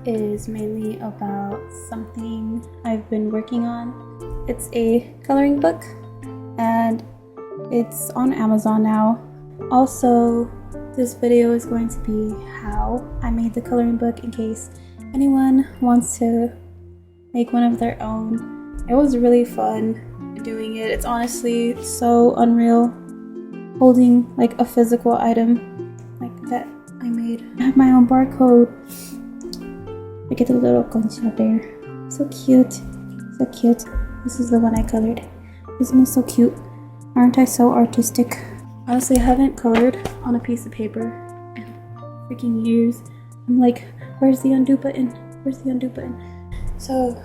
is mainly about something I've been working on. It's a coloring book and it's on Amazon now. Also, this video is going to be how I made the coloring book in case anyone wants to make one of their own. It was really fun doing it. It's honestly so unreal holding like a physical item like that I made. I have my own barcode. Look at the little concha there. So cute. So cute. This is the one I colored. This one is so cute. Aren't I so artistic? Honestly, I haven't colored on a piece of paper in freaking years. I'm like, where's the undo button? Where's the undo button? So,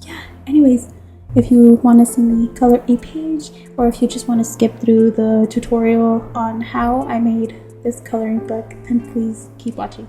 yeah. Anyways, if you want to see me color a page, or if you just want to skip through the tutorial on how I made this coloring book, then please keep watching.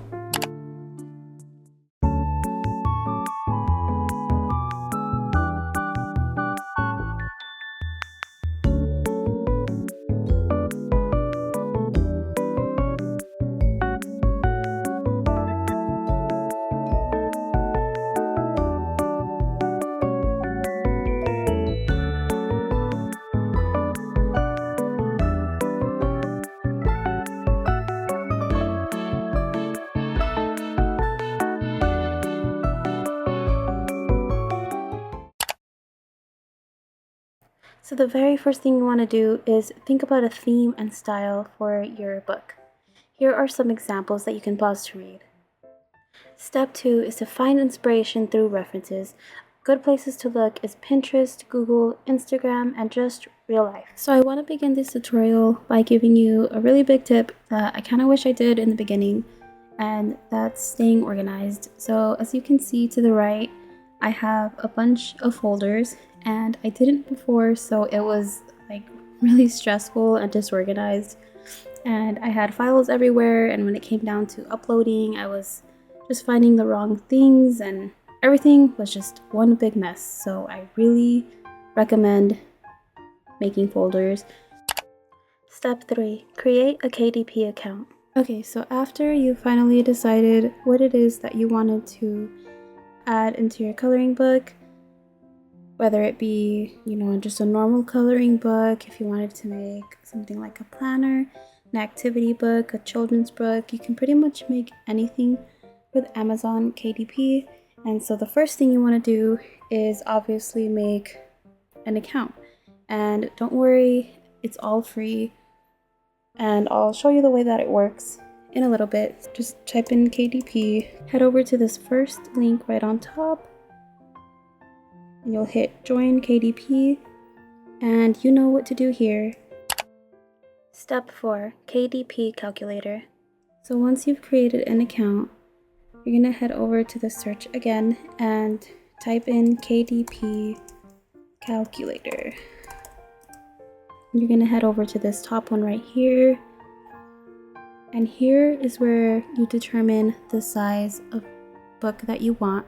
So the very first thing you want to do is think about a theme and style for your book. Here are some examples that you can pause to read. Step 2 is to find inspiration through references. Good places to look is Pinterest, Google, Instagram, and just real life. So I want to begin this tutorial by giving you a really big tip that I kind of wish I did in the beginning, and that's staying organized. So as you can see to the right, I have a bunch of folders, and I didn't before, so it was like really stressful and disorganized, and I had files everywhere, and when it came down to uploading, I was just finding the wrong things and everything was just one big mess. So I really recommend making folders. Step 3, create a KDP account. Okay, so after you finally decided what it is that you wanted to add into your coloring book, whether it be, just a normal coloring book, if you wanted to make something like a planner, an activity book, a children's book, you can pretty much make anything with Amazon KDP. And so the first thing you want to do is obviously make an account. And don't worry, it's all free. And I'll show you the way that it works in a little bit. Just type in KDP, head over to this first link right on top. You'll hit join KDP, and you know what to do here. Step 4, KDP Calculator. So once you've created an account, you're gonna head over to the search again and type in KDP Calculator. You're gonna head over to this top one right here, and here is where you determine the size of book that you want.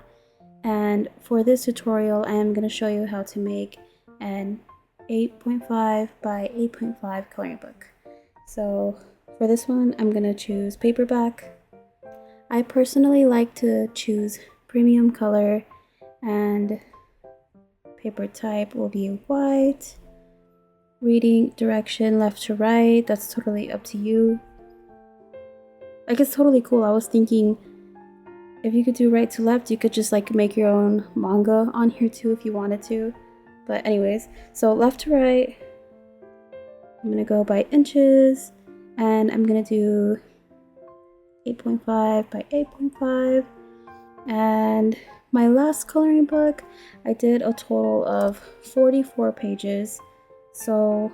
And for this tutorial, I am going to show you how to make an 8.5 by 8.5 coloring book. So for this one, I'm going to choose paperback. I personally like to choose premium color, and paper type will be white. Reading direction left to right, that's totally up to you. Like, it's totally cool. I was thinking, if you could do right to left, you could just like make your own manga on here too if you wanted to. But anyways, so left to right, I'm gonna go by inches, and I'm gonna do 8.5 by 8.5. And my last coloring book, I did a total of 44 pages. So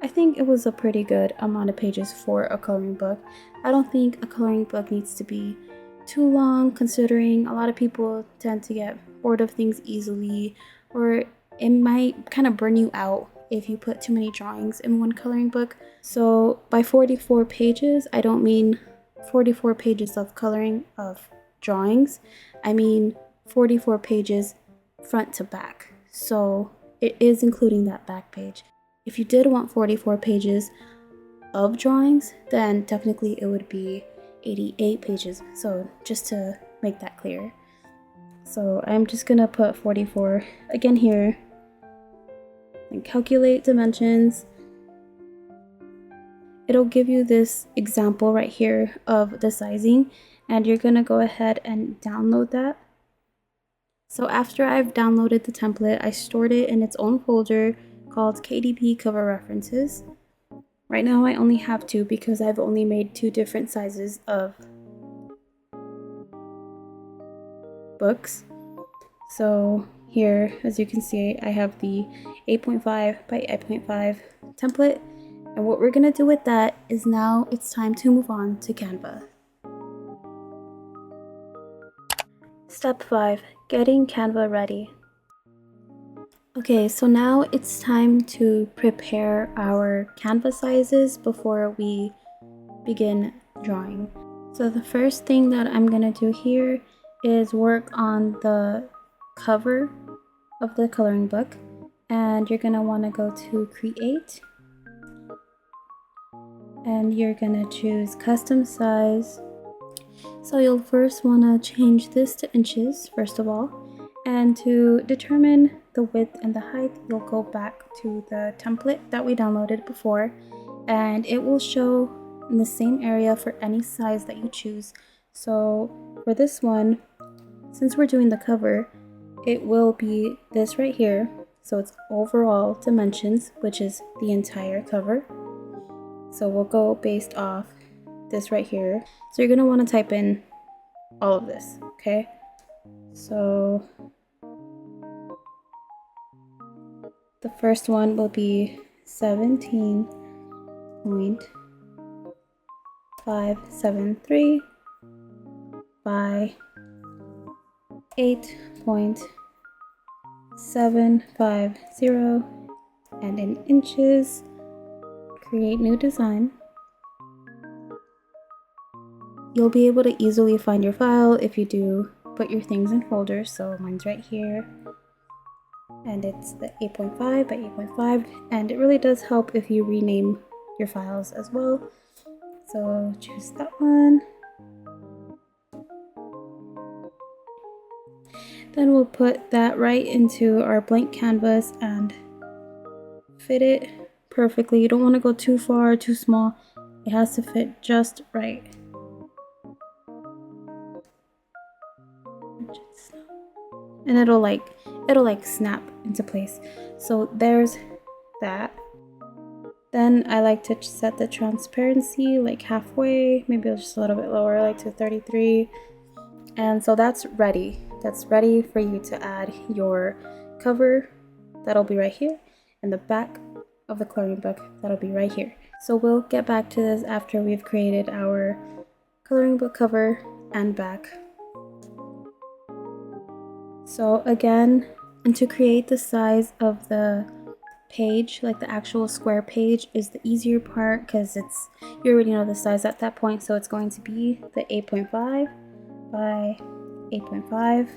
I think it was a pretty good amount of pages for a coloring book. I don't think a coloring book needs to be too long, considering a lot of people tend to get bored of things easily, or it might kind of burn you out if you put too many drawings in one coloring book. So by 44 pages, I don't mean 44 pages of coloring of drawings. I mean 44 pages front to back. So it is including that back page. If you did want 44 pages of drawings, then technically it would be 88 pages. So just to make that clear. So I'm just gonna put 44 again here and calculate dimensions. It'll give you this example right here of the sizing, and you're gonna go ahead and download that. So after I've downloaded the template, I stored it in its own folder called KDP Cover References. Right now I only have 2 because I've only made 2 different sizes of books. So here, as you can see, I have the 8.5 by 8.5 template. And what we're gonna do with that is now it's time to move on to Canva. Step 5, getting Canva ready. Okay, so now it's time to prepare our Canva sizes before we begin drawing. So the first thing that I'm gonna do here is work on the cover of the coloring book, and you're gonna want to go to Create, and you're gonna choose Custom Size. So you'll first want to change this to inches first of all, and to determine the width and the height, you'll go back to the template that we downloaded before, and it will show in the same area for any size that you choose. So for this one, since we're doing the cover, it will be this right here. So it's overall dimensions, which is the entire cover. So we'll go based off this right here. So you're gonna want to type in all of this, okay? So the first one will be 17.573 by 8.750, and in inches. Create new design. You'll be able to easily find your file if you do put your things in folders. So mine's right here, and it's the 8.5 by 8.5, and it really does help if you rename your files as well. So choose that one. Then we'll put that right into our blank canvas and fit it perfectly. You don't want to go too far, too small. It has to fit just right. And it'll like snap into place. So there's that. Then I like to set the transparency like halfway, maybe just a little bit lower, like to 33. And so that's ready. That's ready for you to add your cover. That'll be right here. And the back of the coloring book, that'll be right here. So we'll get back to this after we've created our coloring book cover and back. So again, and to create the size of the page, like the actual square page, is the easier part because you already know the size at that point. So it's going to be the 8.5 by 8.5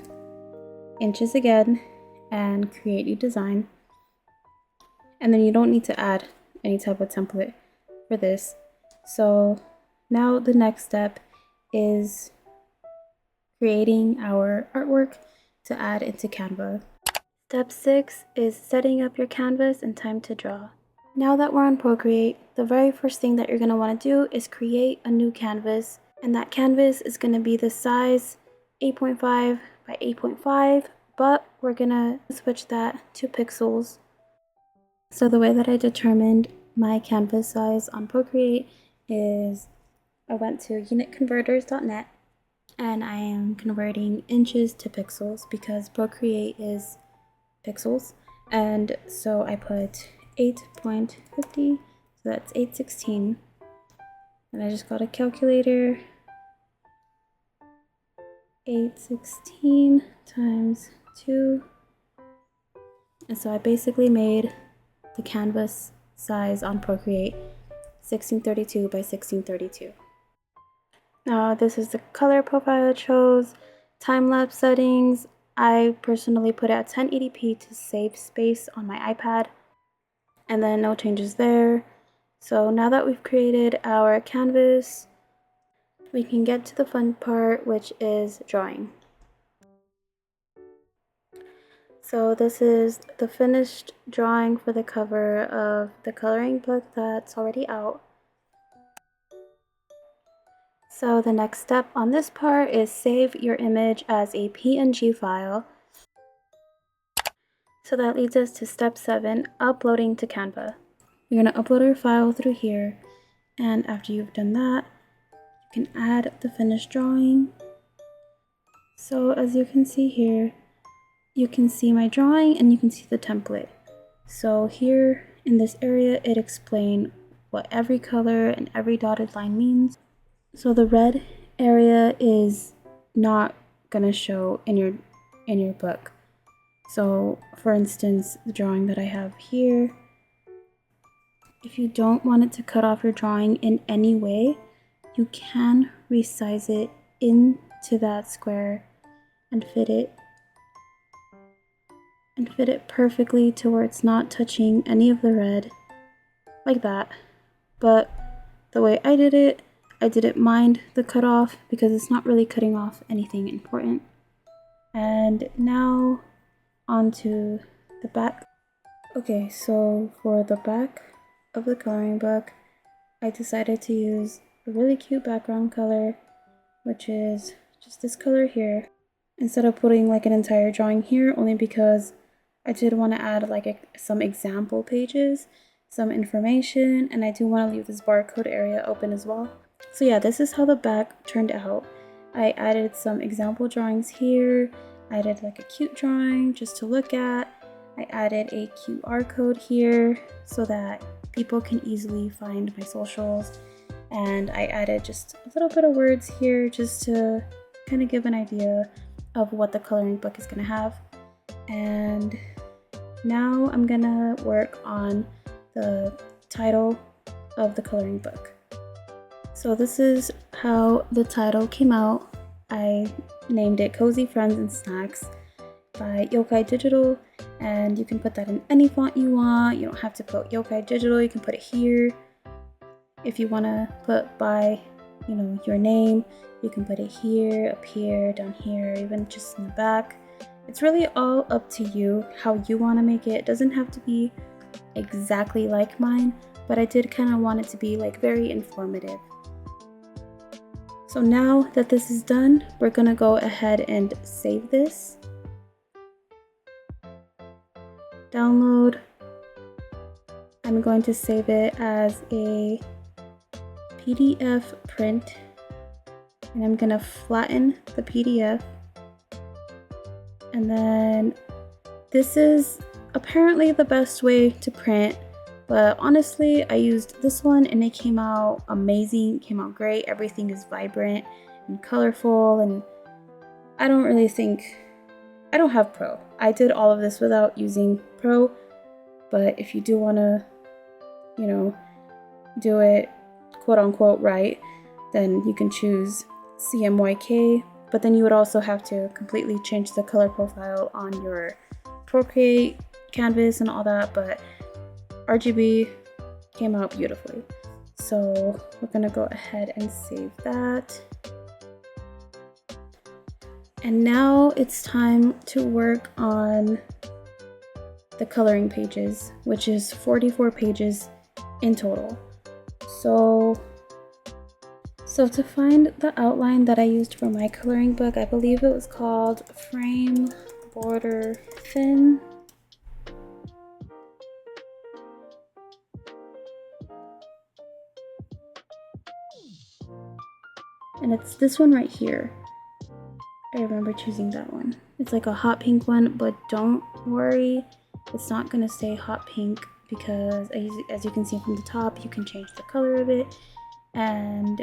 inches again, and create new design. And then you don't need to add any type of template for this. So now the next step is creating our artwork to add into Canva. Step 6 is setting up your canvas and time to draw. Now that we're on Procreate, the very first thing that you're going to want to do is create a new canvas, and that canvas is going to be the size 8.5 by 8.5, but we're going to switch that to pixels. So the way that I determined my canvas size on Procreate is I went to unitconverters.net, and I am converting inches to pixels because Procreate is pixels. And so I put 8.50, so that's 816. And I just got a calculator. 816 times 2. And so I basically made the canvas size on Procreate 1632 by 1632. Now this is the color profile it shows. Time-lapse settings, I personally put it at 1080p to save space on my iPad, and then no changes there. So now that we've created our canvas, we can get to the fun part, which is drawing. So this is the finished drawing for the cover of the coloring book that's already out. So the next step on this part is save your image as a PNG file. So that leads us to step 7, uploading to Canva. You're going to upload your file through here, and after you've done that, you can add the finished drawing. So as you can see here, you can see my drawing and you can see the template. So here in this area, it explains what every color and every dotted line means. So the red area is not gonna show in your book. So for instance, the drawing that I have here, if you don't want it to cut off your drawing in any way, you can resize it into that square and fit it perfectly to where it's not touching any of the red, like that. But the way I didn't mind the cutoff because it's not really cutting off anything important. And now onto the back. Okay, so for the back of the coloring book, I decided to use a really cute background color, which is just this color here, instead of putting like an entire drawing here, only because I did want to add like some example pages, some information, and I do want to leave this barcode area open as well. So yeah, this is how the back turned out. I added some example drawings here. I added like a cute drawing just to look at. I added a QR code here so that people can easily find my socials. And I added just a little bit of words here just to kind of give an idea of what the coloring book is going to have. And now I'm gonna work on the title of the coloring book. So this is how the title came out. I named it Cozy Friends and Snacks by Yokaidigital, and you can put that in any font you want. You don't have to put Yokaidigital, you can put it here. If you want to put by, your name, you can put it here, up here, down here, even just in the back. It's really all up to you how you want to make it. It doesn't have to be exactly like mine, but I did kind of want it to be like very informative. So now that this is done, we're gonna go ahead and save this. Download. I'm going to save it as a PDF print, and I'm gonna flatten the PDF. And then this is apparently the best way to print, but honestly, I used this one and it came out amazing, came out great. Everything is vibrant and colorful, and I don't have Pro. I did all of this without using Pro, but if you do want to, do it quote unquote right, then you can choose CMYK, but then you would also have to completely change the color profile on your Procreate canvas and all that, but RGB came out beautifully. So we're gonna go ahead and save that. And now it's time to work on the coloring pages, which is 44 pages in total. So to find the outline that I used for my coloring book, I believe it was called Frame Border Thin. And it's this one right here. I remember choosing that one. It's like a hot pink one, but don't worry, it's not gonna stay hot pink because as you can see from the top, you can change the color of it. And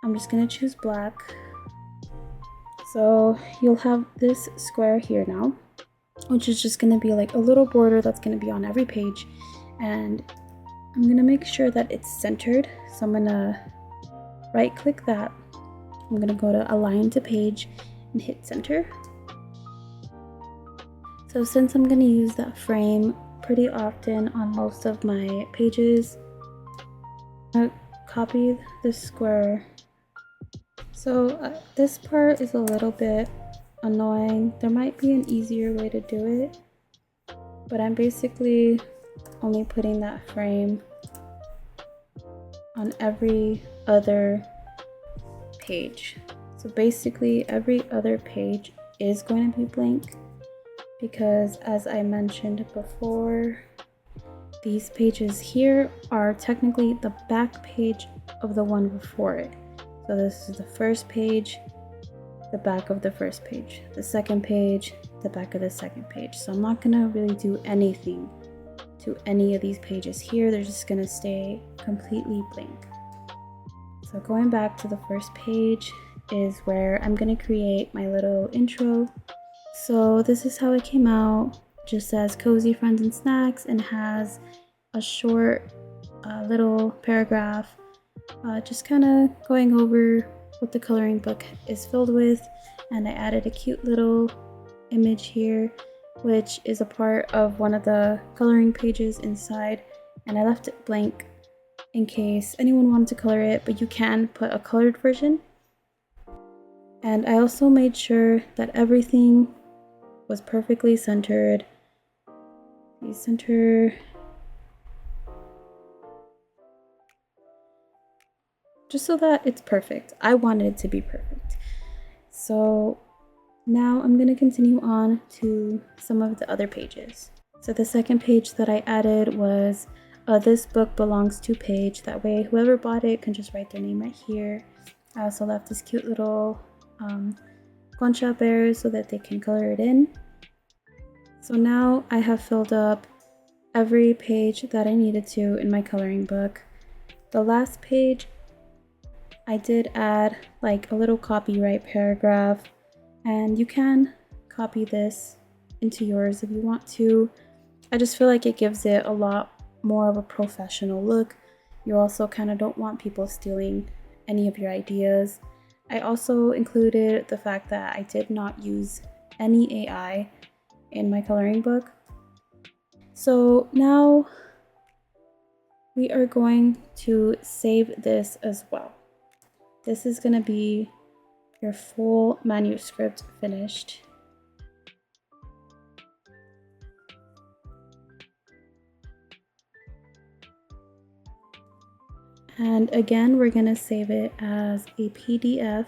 I'm just gonna choose black. So you'll have this square here now, which is just gonna be like a little border that's gonna be on every page. And I'm gonna make sure that it's centered. So I'm gonna right click that. I'm gonna go to align to page and hit center. So since I'm gonna use that frame pretty often on most of my pages, I'm gonna copy this square. So this part is a little bit annoying. There might be an easier way to do it, but I'm basically only putting that frame on every other page. So basically every other page is going to be blank because, as I mentioned before, these pages here are technically the back page of the one before it. So this is the first page, the back of the first page, the second page, the back of the second page. So I'm not gonna really do anything to any of these pages here. They're just gonna stay completely blank. So going back to the first page is where I'm gonna create my little intro. So this is how it came out. Just says cozy friends and snacks and has a short little paragraph just kind of going over what the coloring book is filled with, and I added a cute little image here which is a part of one of the coloring pages inside, and I left it blank in case anyone wanted to color it, but you can put a colored version. And I also made sure that everything was perfectly centered. Please center. Just so that it's perfect. I wanted it to be perfect. So now I'm going to continue on to some of the other pages. So the second page that I added was this book belongs to page. That way whoever bought it can just write their name right here. I also left this cute little concha bear so that they can color it in. So now I have filled up every page that I needed to in my coloring book. The last page I did add like a little copyright paragraph, and you can copy this into yours if you want to. I just feel like it gives it a lot more of a professional look. You also kind of don't want people stealing any of your ideas. I also included the fact that I did not use any AI in my coloring book. So now we are going to save this as well. This is going to be your full manuscript finished. And again, we're going to save it as a PDF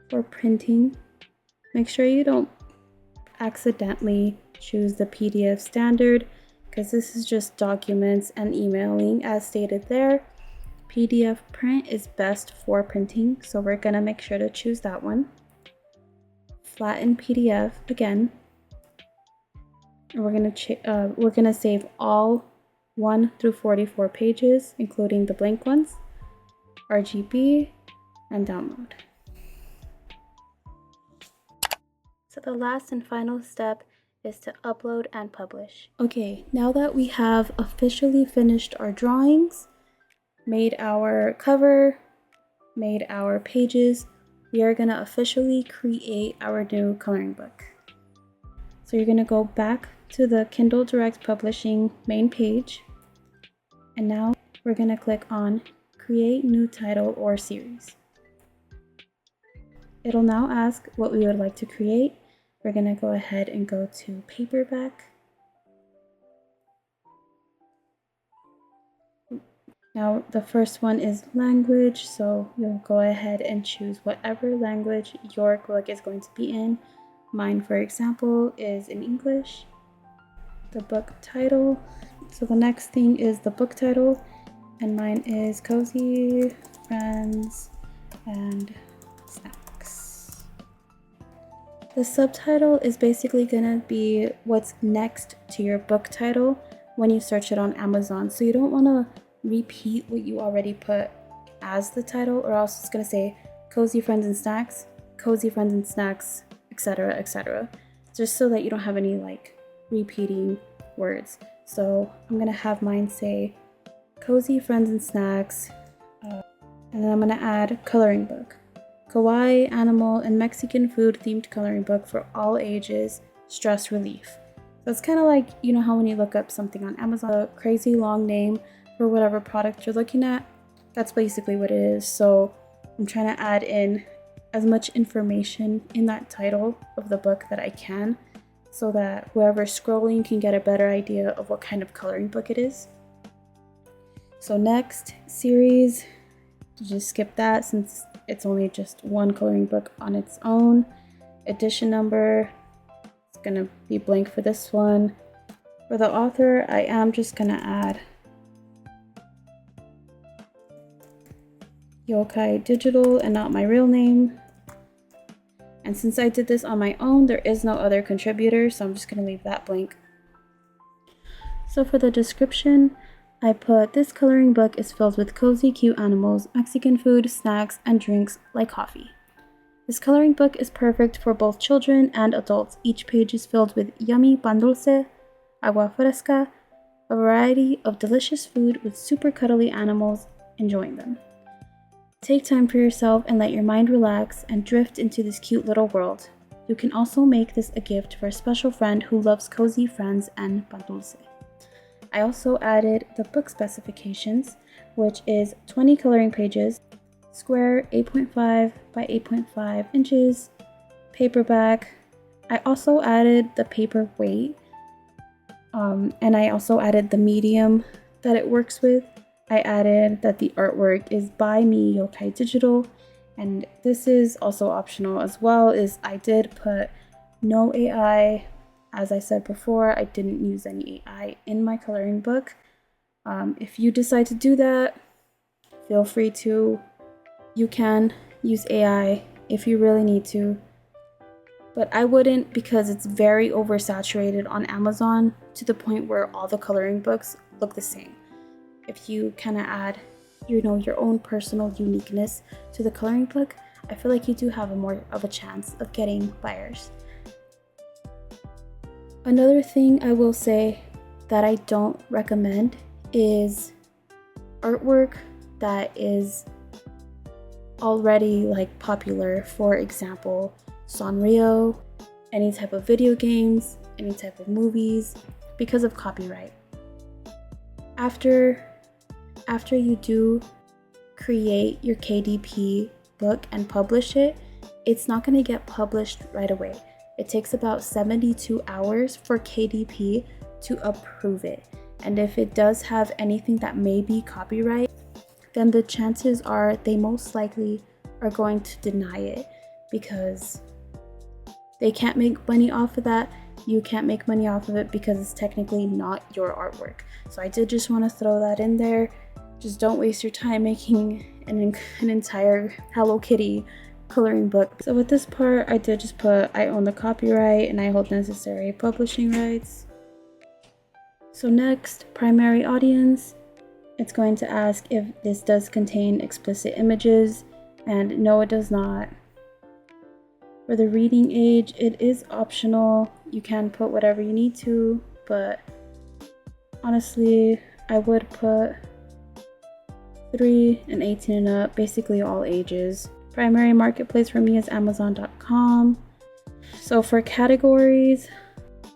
for printing. Make sure you don't accidentally choose the PDF standard, because this is just documents and emailing as stated there. PDF print is best for printing, so we're gonna make sure to choose that one. Flatten PDF again, and we're gonna save all 1 through 44 pages, including the blank ones, RGB, and download. So the last and final step is to upload and publish. Okay, now that we have officially finished our drawings, made our cover, made our pages, we are gonna officially create our new coloring book. So you're gonna go back to the Kindle Direct Publishing main page, and now we're gonna click on Create New Title or Series. It'll now ask what we would like to create. We're gonna go ahead and go to paperback. Now the first one is language, so you'll go ahead and choose whatever language your book is going to be in. Mine, for example, is in English. The book title. So the next thing is the book title, and mine is Cozy Friends and Snacks. The subtitle is basically gonna be what's next to your book title when you search it on Amazon. So you don't wanna repeat what you already put as the title, or else it's gonna say Cozy Friends and Snacks, Cozy Friends and Snacks, etc., etc. Just so that you don't have any like repeating words. So I'm gonna have mine say Cozy Friends and Snacks, and then I'm gonna add coloring book, kawaii, animal, and Mexican food themed coloring book for all ages, stress relief. So it's kind of like, you know how when you look up something on Amazon, a crazy long name for whatever product you're looking at, that's basically what it is. So I'm trying to add in as much information in that title of the book that I can, so that whoever's scrolling can get a better idea of what kind of coloring book it is. So next, series, just skip that since it's only just one coloring book on its own. Edition number, it's gonna be blank for this one. For the author, I am just gonna add Yokaidigital and not my real name. And since I did this on my own, there is no other contributor, so I'm just gonna leave that blank. So for the description, I put, this coloring book is filled with cozy, cute animals, Mexican food, snacks, and drinks like coffee. This coloring book is perfect for both children and adults. Each page is filled with yummy pan dulce, agua fresca, a variety of delicious food with super cuddly animals enjoying them. Take time for yourself and let your mind relax and drift into this cute little world. You can also make this a gift for a special friend who loves cozy friends and pan dulce. I also added the book specifications, which is 20 coloring pages, square 8.5 by 8.5 inches, paperback. I also added the paper weight, and I also added the medium that it works with. I added that the artwork is by me, Yokaidigital, and this is also optional as well, is I did put no AI. As I said before, I didn't use any AI in my coloring book. If you decide to do that, feel free to. You can use AI if you really need to. But I wouldn't, because it's very oversaturated on Amazon to the point where all the coloring books look the same. If you kind of add, your own personal uniqueness to the coloring book, I feel like you do have more of a chance of getting buyers. Another thing I will say that I don't recommend is artwork that is already popular. For example, Sanrio, any type of video games, any type of movies, because of copyright. After you do create your KDP book and publish it, it's not going to get published right away. It takes about 72 hours for KDP to approve it. And if it does have anything that may be copyright, then the chances are they most likely are going to deny it, because they can't make money off of that. You can't make money off of it because it's technically not your artwork. So I did just want to throw that in there. Just don't waste your time making an entire Hello Kitty coloring book. So with this part, I did just put, I own the copyright and I hold necessary publishing rights. So next, primary audience. It's going to ask if this does contain explicit images, and no, it does not. For the reading age, it is optional. You can put whatever you need to, but honestly, I would put 3 and 18 and up, basically all ages. Primary marketplace for me is Amazon.com. So for categories,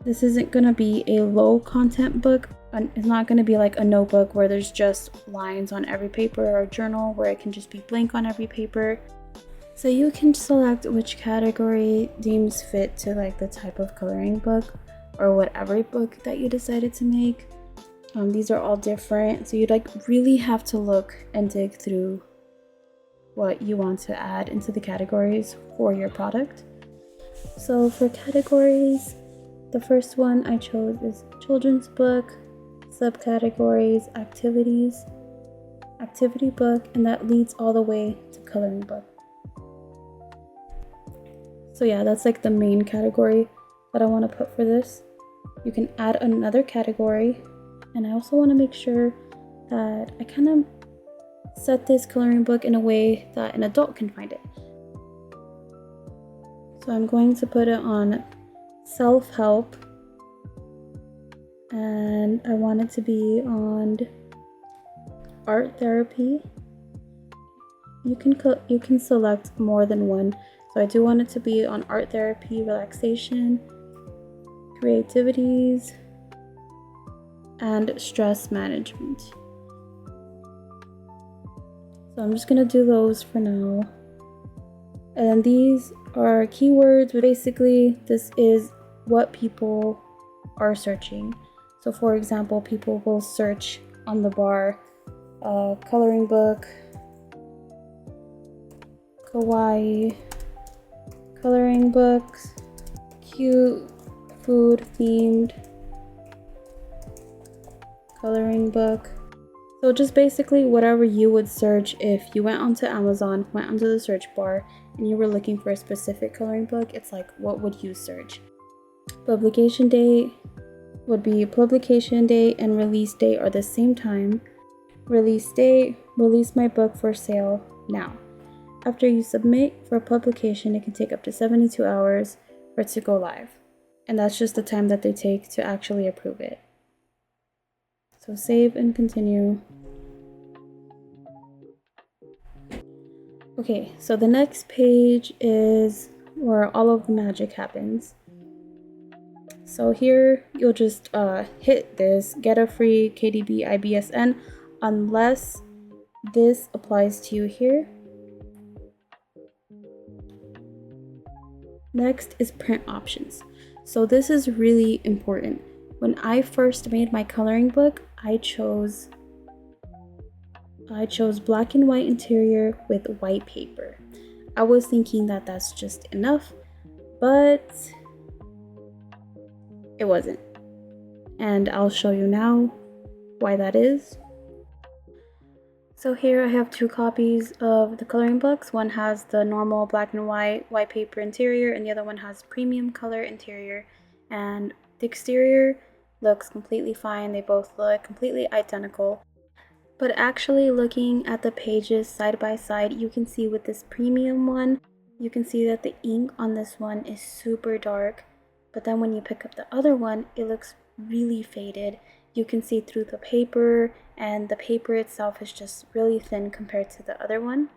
this isn't going to be a low content book. It's not going to be like a notebook where there's just lines on every paper, or a journal where it can just be blank on every paper. So you can select which category deems fit to the type of coloring book or whatever book that you decided to make. These are all different, so you'd really have to look and dig through what you want to add into the categories for your product. So for categories, the first one I chose is children's book, subcategories, activities, activity book, and that leads all the way to coloring book. So yeah, that's the main category that I want to put for this. You can add another category, and I also want to make sure that I kind of set this coloring book in a way that an adult can find it. So I'm going to put it on self-help, and I want it to be on art therapy. You can select more than one. So I do want it to be on art therapy, relaxation, creativities, and stress management. So I'm just gonna do those for now. And these are keywords, but basically this is what people are searching. So for example, people will search on the bar, coloring book, kawaii, coloring books, cute, food themed, coloring book. So just basically whatever you would search if you went onto Amazon, went onto the search bar, and you were looking for a specific coloring book, it's like, what would you search? Publication date would be publication date and release date are the same time. Release date, release my book for sale now. After you submit for publication, it can take up to 72 hours for it to go live. And that's just the time that they take to actually approve it. So save and continue. Okay, so the next page is where all of the magic happens. So here you'll just hit this get a free KDP IBSN unless this applies to you here. Next is print options. So this is really important. When I first made my coloring book, I chose black and white interior with white paper. I was thinking that that's just enough, but it wasn't. And I'll show you now why that is. So here I have two copies of the coloring books. One has the normal black and white paper interior, and the other one has premium color interior. And the exterior looks completely fine. They both look completely identical. But actually looking at the pages side by side, you can see with this premium one, you can see that the ink on this one is super dark. But then when you pick up the other one, it looks really faded. You can see through the paper, and the paper itself is just really thin compared to the other one.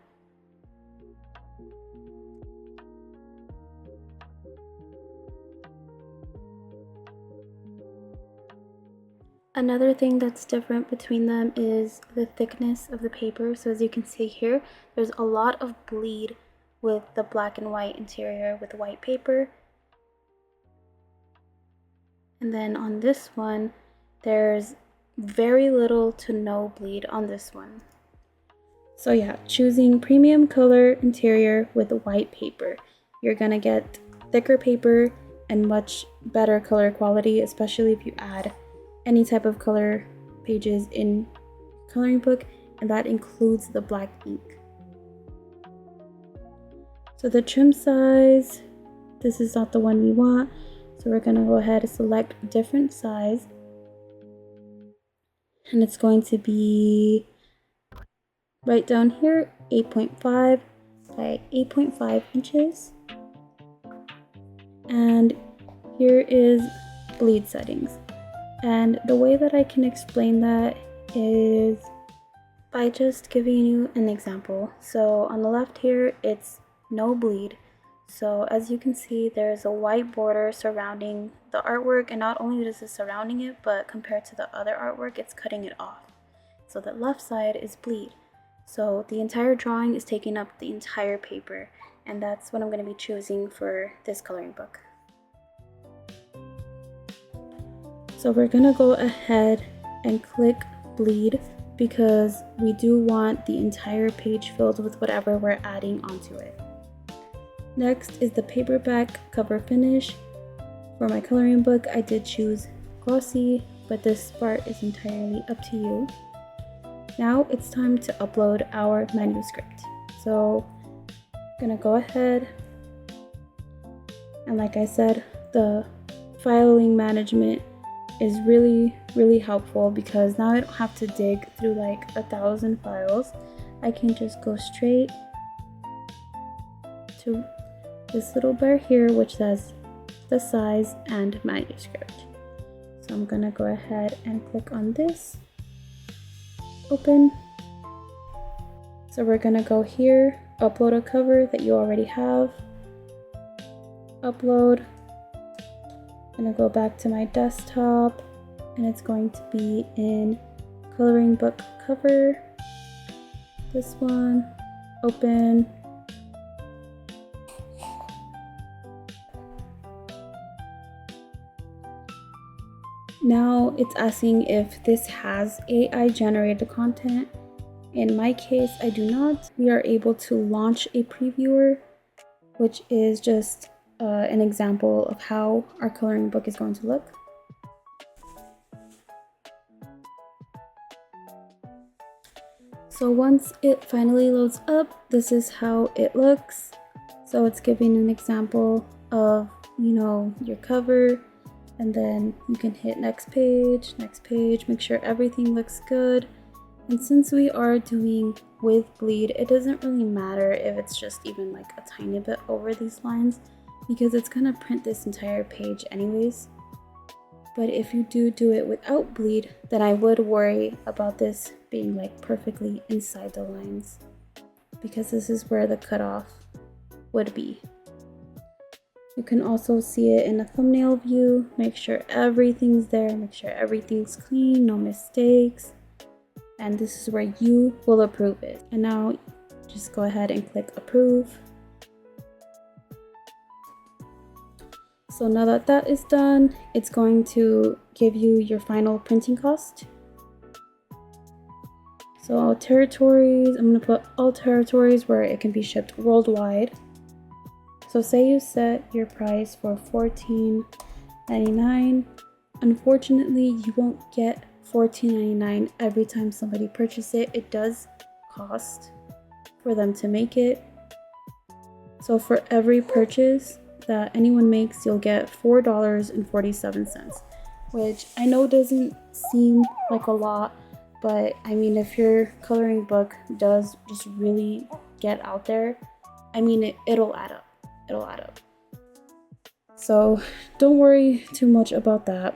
Another thing that's different between them is the thickness of the paper. So as you can see here, there's a lot of bleed with the black and white interior with white paper. And then on this one, there's very little to no bleed on this one. So yeah, choosing premium color interior with white paper, you're gonna get thicker paper and much better color quality, especially if you add any type of color pages in coloring book, and that includes the black ink. So the trim size, this is not the one we want, so we're gonna go ahead and select a different size, and it's going to be right down here, 8.5 by 8.5 inches. And here is bleed settings. And the way that I can explain that is by just giving you an example. So on the left here, it's no bleed. So as you can see, there's a white border surrounding the artwork, and not only is it surrounding it, but compared to the other artwork, it's cutting it off. So the left side is bleed. So the entire drawing is taking up the entire paper, and that's what I'm going to be choosing for this coloring book. So we're going to go ahead and click bleed because we do want the entire page filled with whatever we're adding onto it. Next is the paperback cover finish. For my coloring book, I did choose glossy, but this part is entirely up to you. Now it's time to upload our manuscript. So I'm gonna go ahead, and like I said, the filing management is really helpful because now I don't have to dig through like 1,000 files. I can just go straight to this little bar here which says the size and manuscript. So I'm gonna go ahead and click on this, open. So we're gonna go here, upload a cover that you already have, upload. I'm gonna go back to my desktop, and it's going to be in coloring book cover, this one, open. Now it's asking if this has AI generated content. In my case, I do not. We are able to launch a previewer, which is just an example of how our coloring book is going to look. So once it finally loads up, this is how it looks. So it's giving an example of, your cover, and then you can hit next page, make sure everything looks good. And since we are doing with bleed, it doesn't really matter if it's just even like a tiny bit over these lines, because it's gonna print this entire page anyways. But if you do it without bleed, then I would worry about this being like perfectly inside the lines, because this is where the cutoff would be. You can also see it in a thumbnail view. Make sure everything's there, make sure everything's clean, no mistakes. And this is where you will approve it. And now just go ahead and click approve. So now that that is done, it's going to give you your final printing cost. So all territories, I'm gonna put all territories where it can be shipped worldwide. So say you set your price for $14.99. Unfortunately, you won't get $14.99 every time somebody purchases it. It does cost for them to make it. So for every purchase that anyone makes, you'll get $4.47, which I know doesn't seem like a lot, but I mean, if your coloring book does just really get out there, I mean, it'll add up. It'll add up. So don't worry too much about that.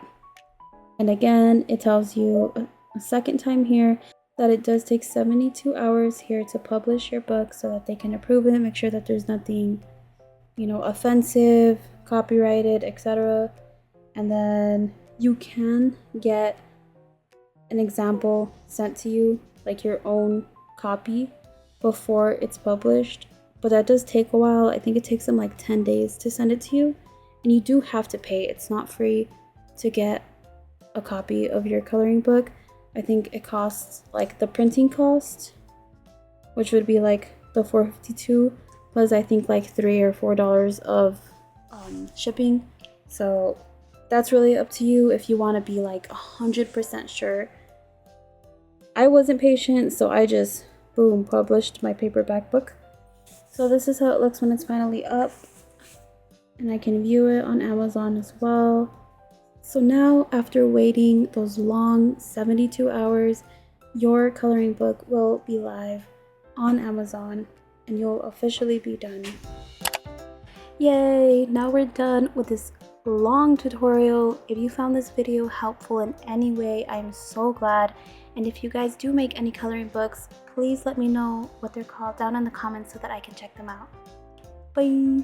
And again, it tells you a second time here that it does take 72 hours here to publish your book so that they can approve it, make sure that there's nothing, offensive, copyrighted, etc. And then you can get an example sent to you, like your own copy, before it's published. But that does take a while. I think it takes them like 10 days to send it to you. And you do have to pay. It's not free to get a copy of your coloring book. I think it costs like the printing cost, which would be like the $4.52, plus I think like $3 or $4 of shipping. So that's really up to you if you want to be like 100% sure. I wasn't patient, so I just boom published my paperback book. So this is how it looks when it's finally up, and I can view it on Amazon as well. So now, after waiting those long 72 hours, your coloring book will be live on Amazon and you'll officially be done. Yay! Now we're done with this long tutorial. If you found this video helpful in any way, I'm so glad. And if you guys do make any coloring books, please let me know what they're called down in the comments so that I can check them out. Bye!